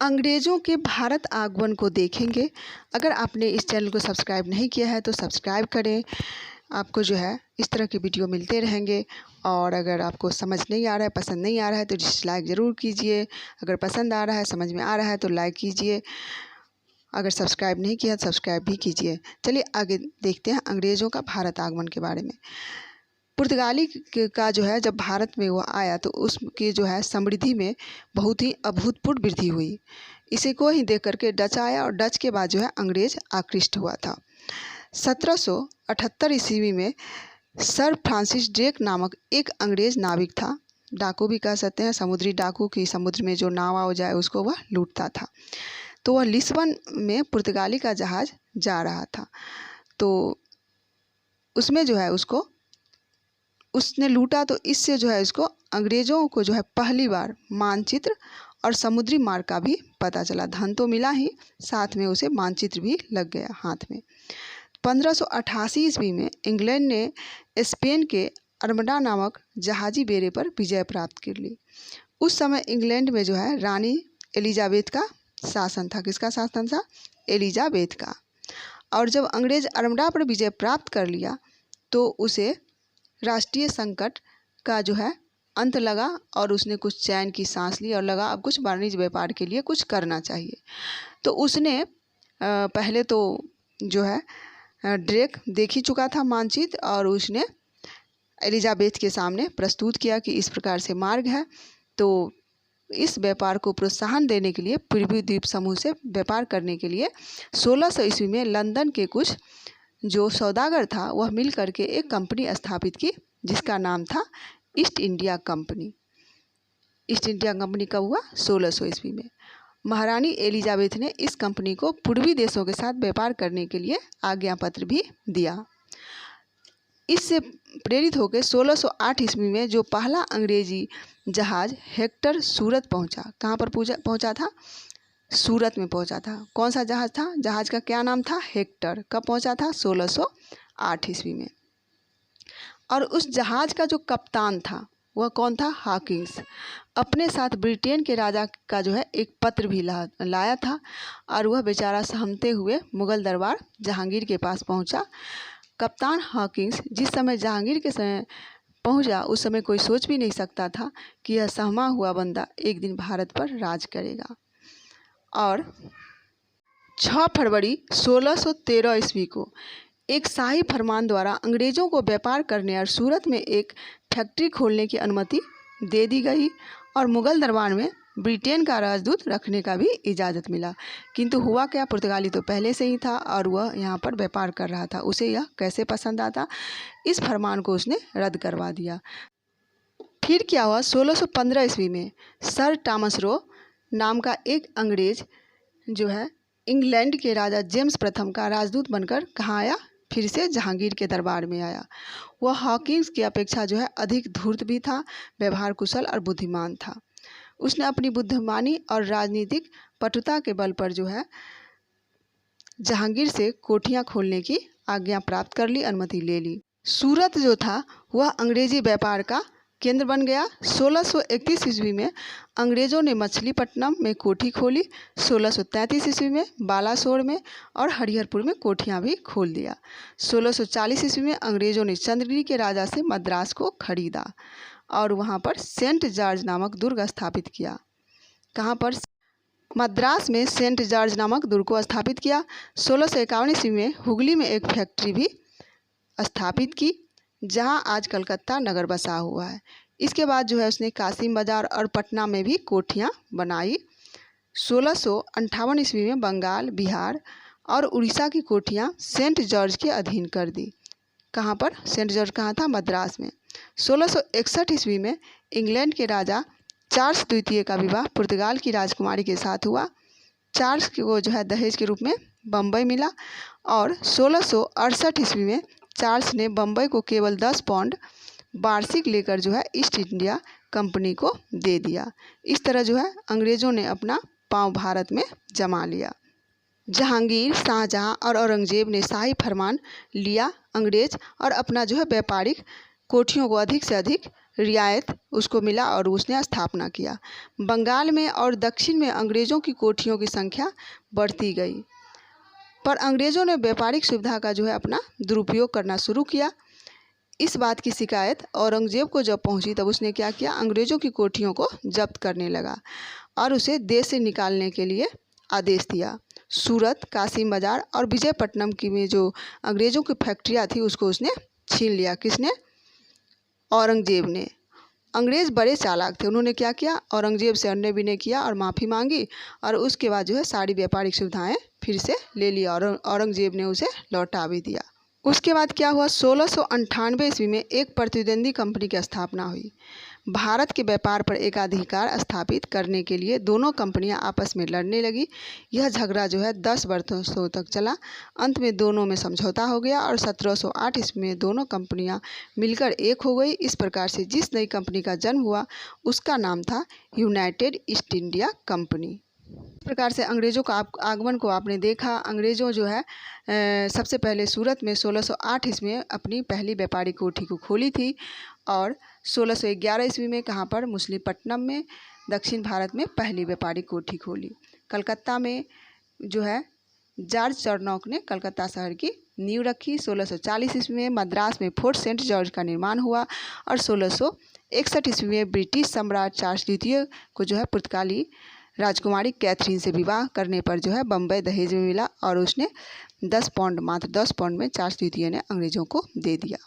अंग्रेज़ों के भारत आगमन को देखेंगे। अगर आपने इस चैनल को सब्सक्राइब नहीं किया है तो सब्सक्राइब करें। आपको जो है इस तरह के वीडियो मिलते रहेंगे। और अगर आपको समझ नहीं आ रहा है, पसंद नहीं आ रहा है तो डिसलाइक ज़रूर कीजिए। अगर पसंद आ रहा है, समझ में आ रहा है तो लाइक कीजिए। अगर सब्सक्राइब नहीं किया तो सब्सक्राइब भी कीजिए। चलिए आगे देखते हैं अंग्रेज़ों का भारत आगमन के बारे में। पुर्तगाली का जो है जब भारत में वो आया तो उसकी जो है समृद्धि में बहुत ही अभूतपूर्व वृद्धि हुई। इसी को ही देख करके डच आया और डच के बाद जो है अंग्रेज़ आकृष्ट हुआ था। 1778 ईस्वी में सर फ्रांसिस ड्रेक नामक एक अंग्रेज़ नाविक था, डाकू भी कह सकते हैं, समुद्री डाकू की समुद्र में जो नाव आ जाए उसको वह लूटता था। तो वह लिस्बन में पुर्तगाली का जहाज़ जा रहा था, तो उसमें जो है उसने लूटा। तो इससे जो है इसको अंग्रेज़ों को जो है पहली बार मानचित्र और समुद्री मार्ग का भी पता चला। धन तो मिला ही, साथ में उसे मानचित्र भी लग गया हाथ में। 1588 ईस्वी में इंग्लैंड ने स्पेन के अरमडा नामक जहाजी बेड़े पर विजय प्राप्त कर ली। उस समय इंग्लैंड में जो है रानी एलिजाबेथ का शासन था। किसका शासन था? एलिजाबेथ का। और जब अंग्रेज़ अरमडा पर विजय प्राप्त कर लिया तो उसे राष्ट्रीय संकट का जो है अंत लगा और उसने कुछ चैन की सांस ली और लगा अब कुछ वाणिज्य व्यापार के लिए कुछ करना चाहिए। तो उसने पहले तो जो है ड्रेक देख ही चुका था मानचित्र और उसने एलिजाबेथ के सामने प्रस्तुत किया कि इस प्रकार से मार्ग है। तो इस व्यापार को प्रोत्साहन देने के लिए पूर्वी द्वीप समूह से व्यापार करने के लिए 1600 ईस्वी में लंदन के कुछ जो सौदागर था वह मिल करके एक कंपनी स्थापित की जिसका नाम था east India company. East India company कब हुआ? 1600 ईस्वी में। महारानी एलिजाबेथ ने इस कंपनी को पूर्वी देशों के साथ व्यापार करने के लिए आज्ञा पत्र भी दिया। इससे प्रेरित होकर 1608 ईस्वी में जो पहला अंग्रेजी जहाज़ हेक्टर सूरत पहुंचा। कहाँ पर पहुंचा था? सूरत में पहुंचा था। कौन सा जहाज़ था? जहाज़ का क्या नाम था? हेक्टर। कब पहुंचा था? 1608 ईस्वी में। और उस जहाज़ का जो कप्तान था वह कौन था? हॉकिंस। अपने साथ ब्रिटेन के राजा का जो है एक पत्र भी लाया था और वह बेचारा सहमते हुए मुग़ल दरबार जहांगीर के पास पहुंचा। कप्तान हॉकिंस जिस समय जहांगीर के समय पहुंचा उस समय कोई सोच भी नहीं सकता था कि यह सहमा हुआ बंदा एक दिन भारत पर राज करेगा। और 6 फरवरी 1613 ईस्वी को एक शाही फरमान द्वारा अंग्रेज़ों को व्यापार करने और सूरत में एक फैक्ट्री खोलने की अनुमति दे दी गई और मुग़ल दरबार में ब्रिटेन का राजदूत रखने का भी इजाज़त मिला। किंतु हुआ क्या? पुर्तगाली तो पहले से ही था और वह यहाँ पर व्यापार कर रहा था। उसे यह कैसे पसंद आता? इस फरमान को उसने रद्द करवा दिया। फिर क्या हुआ? 1615 ईस्वी में सर टॉमस रो नाम का एक अंग्रेज़ जो है इंग्लैंड के राजा जेम्स प्रथम का राजदूत बनकर कहाँ आया? फिर से जहांगीर के दरबार में आया। वह हॉकिंस की अपेक्षा जो है अधिक धूर्त भी था, व्यवहार कुशल और बुद्धिमान था। उसने अपनी बुद्धिमानी और राजनीतिक पटुता के बल पर जो है जहांगीर से कोठियाँ खोलने की आज्ञा प्राप्त कर ली, अनुमति ले ली। सूरत जो था वह अंग्रेजी व्यापार का केंद्र बन गया। 1631 ईस्वी में अंग्रेज़ों ने मछलीपट्टनम में कोठी खोली। 1633 ईस्वी में बालासोर में और हरिहरपुर में कोठियाँ भी खोल दिया। 1640 ईस्वी में अंग्रेज़ों ने चंद्रगिरी के राजा से मद्रास को खरीदा और वहाँ पर सेंट जॉर्ज नामक दुर्ग स्थापित किया। कहाँ पर? मद्रास में सेंट जॉर्ज नामक दुर्ग को स्थापित किया। 1651 ईस्वी में हुगली में एक फैक्ट्री भी स्थापित की जहां आज कलकत्ता नगर बसा हुआ है। इसके बाद जो है उसने कासिम बाजार और पटना में भी कोठियां बनाई। 1658 ईस्वी में बंगाल, बिहार और उड़ीसा की कोठियां सेंट जॉर्ज के अधीन कर दी। कहां पर? सेंट जॉर्ज कहाँ था? मद्रास में। 1661 ईस्वी में इंग्लैंड के राजा चार्ल्स द्वितीय का विवाह पुर्तगाल की राजकुमारी के साथ हुआ। चार्ल्स को जो है दहेज के रूप में बम्बई मिला और 1668 ईस्वी में चार्ल्स ने बम्बई को केवल 10 पाउंड वार्षिक लेकर जो है ईस्ट इंडिया कंपनी को दे दिया। इस तरह जो है अंग्रेज़ों ने अपना पांव भारत में जमा लिया। जहांगीर, शाहजहां और औरंगजेब ने शाही फरमान लिया अंग्रेज़ और अपना जो है व्यापारिक कोठियों को अधिक से अधिक रियायत उसको मिला और उसने स्थापना किया। बंगाल में और दक्षिण में अंग्रेज़ों की कोठियों की संख्या बढ़ती गई, पर अंग्रेज़ों ने व्यापारिक सुविधा का जो है अपना दुरुपयोग करना शुरू किया। इस बात की शिकायत औरंगज़ेब को जब पहुंची तब उसने क्या किया, अंग्रेज़ों की कोठियों को जब्त करने लगा और उसे देश से निकालने के लिए आदेश दिया। सूरत, कासिम बाज़ार और विजयपट्टनम की में जो अंग्रेज़ों की फैक्ट्रियाँ थी उसको उसने छीन लिया। किसने? औरंगज़ेब ने। अंग्रेज़ बड़े चालाक थे। उन्होंने क्या किया, औरंगज़ेब से अन्य विनय किया और माफ़ी मांगी और उसके बाद जो है सारी व्यापारिक सुविधाएं फिर से ले लिया और औरंगज़ेब ने उसे लौटा भी दिया। उसके बाद क्या हुआ, 1698 ईस्वी में एक प्रतिद्वंदी कंपनी की स्थापना हुई। भारत के व्यापार पर एकाधिकार स्थापित करने के लिए दोनों कंपनियां आपस में लड़ने लगी। यह झगड़ा जो है 10 वर्षों तक चला। अंत में दोनों में समझौता हो गया और 1708 ईस्वी में दोनों कंपनियां मिलकर एक हो गई। इस प्रकार से जिस नई कंपनी का जन्म हुआ उसका नाम था यूनाइटेड ईस्ट इंडिया कंपनी। इस प्रकार से अंग्रेज़ों का आगमन को आपने देखा। अंग्रेज़ों जो है सबसे पहले सूरत में 1608 ईस्वी में अपनी पहली व्यापारिक कोठी को खोली थी और 1611 ईस्वी में कहाँ पर, मछलीपट्टनम में दक्षिण भारत में पहली व्यापारिक कोठी खोली। कलकत्ता में जो है जॉर्ज चरनॉक ने कलकत्ता शहर की नींव रखी। 1640 ईस्वी में मद्रास में फोर्ट सेंट जॉर्ज का निर्माण हुआ और 1661 ईस्वी में ब्रिटिश सम्राट चार्ल्स द्वितीय को जो है पुर्तगाली राजकुमारी कैथरीन से विवाह करने पर जो है बम्बई दहेज में मिला और उसने 10 पाउंड, मात्र 10 पाउंड में चार्ल्स द्वितीय ने अंग्रेज़ों को दे दिया।